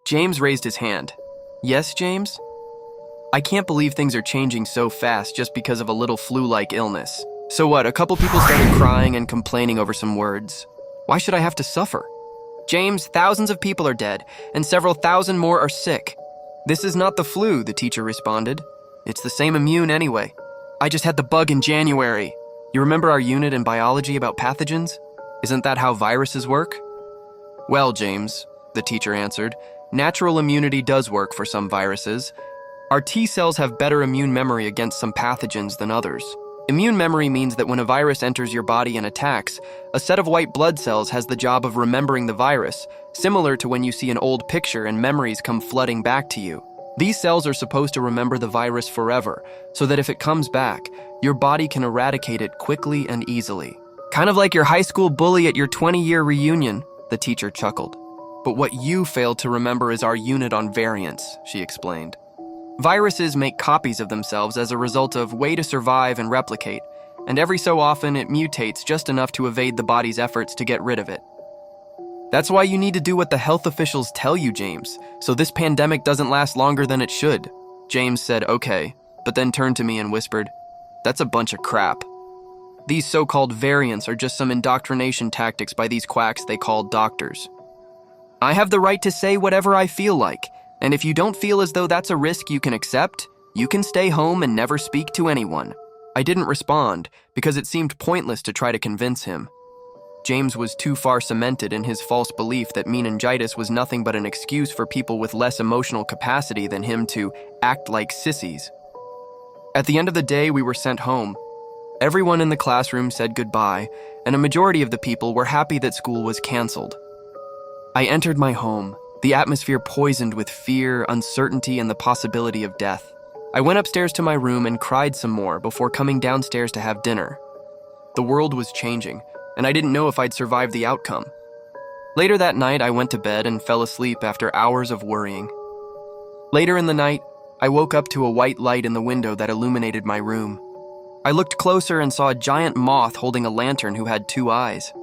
James raised his hand. Yes, James? I can't believe things are changing so fast just because of a little flu-like illness. So what, a couple people started crying and complaining over some words. Why should I have to suffer? James, thousands of people are dead, and several thousand more are sick. This is not the flu, the teacher responded. It's the same immune anyway. I just had the bug in January. You remember our unit in biology about pathogens? Isn't that how viruses work? Well, James, the teacher answered, natural immunity does work for some viruses. Our T cells have better immune memory against some pathogens than others. Immune memory means that when a virus enters your body and attacks, a set of white blood cells has the job of remembering the virus, similar to when you see an old picture and memories come flooding back to you. These cells are supposed to remember the virus forever, so that if it comes back, your body can eradicate it quickly and easily. Kind of like your high school bully at your 20-year reunion, the teacher chuckled. But what you failed to remember is our unit on variants, she explained. Viruses make copies of themselves as a result of way to survive and replicate, and every so often it mutates just enough to evade the body's efforts to get rid of it. That's why you need to do what the health officials tell you, James, so this pandemic doesn't last longer than it should. James said, okay, but then turned to me and whispered, that's a bunch of crap. These so-called variants are just some indoctrination tactics by these quacks they call doctors. I have the right to say whatever I feel like, and if you don't feel as though that's a risk you can accept, you can stay home and never speak to anyone. I didn't respond because it seemed pointless to try to convince him. James was too far cemented in his false belief that meningitis was nothing but an excuse for people with less emotional capacity than him to act like sissies. At the end of the day, we were sent home. Everyone in the classroom said goodbye, and a majority of the people were happy that school was canceled. I entered my home, the atmosphere poisoned with fear, uncertainty, and the possibility of death. I went upstairs to my room and cried some more before coming downstairs to have dinner. The world was changing, and I didn't know if I'd survive the outcome. Later that night, I went to bed and fell asleep after hours of worrying. Later in the night, I woke up to a white light in the window that illuminated my room. I looked closer and saw a giant moth holding a lantern who had 2 eyes.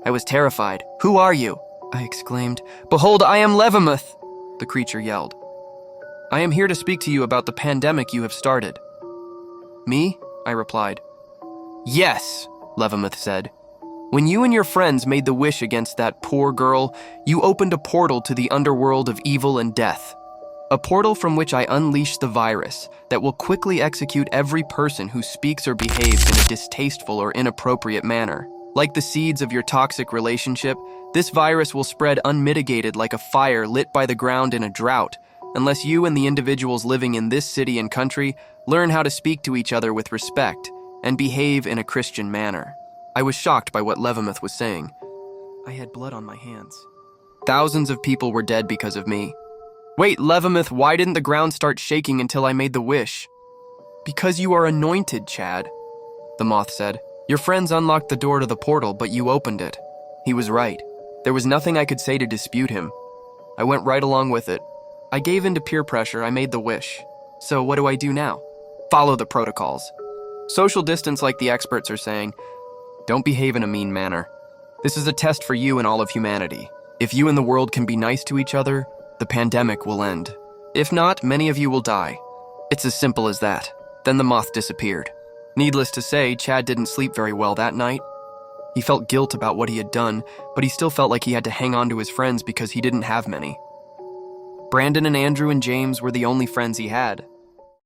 I was terrified. "Who are you?" I exclaimed. "Behold, I am Levamoth," the creature yelled. "I am here to speak to you about the pandemic you have started." "Me?" I replied. "Yes," Levamoth said. "When you and your friends made the wish against that poor girl, you opened a portal to the underworld of evil and death. A portal from which I unleashed the virus that will quickly execute every person who speaks or behaves in a distasteful or inappropriate manner. Like the seeds of your toxic relationship, this virus will spread unmitigated like a fire lit by the ground in a drought, unless you and the individuals living in this city and country learn how to speak to each other with respect and behave in a Christian manner." I was shocked by what Levamoth was saying. I had blood on my hands. Thousands of people were dead because of me. "Wait, Levamoth, why didn't the ground start shaking until I made the wish?" "Because you are anointed, Chad," the moth said. "Your friends unlocked the door to the portal, but you opened it." He was right. There was nothing I could say to dispute him. I went right along with it. I gave in to peer pressure, I made the wish. So what do I do now? Follow the protocols. Social distance like the experts are saying. Don't behave in a mean manner. This is a test for you and all of humanity. If you and the world can be nice to each other, the pandemic will end. If not, many of you will die. It's as simple as that. Then the moth disappeared. Needless to say, Chad didn't sleep very well that night. He felt guilt about what he had done, but he still felt like he had to hang on to his friends because he didn't have many. Brandon and Andrew and James were the only friends he had.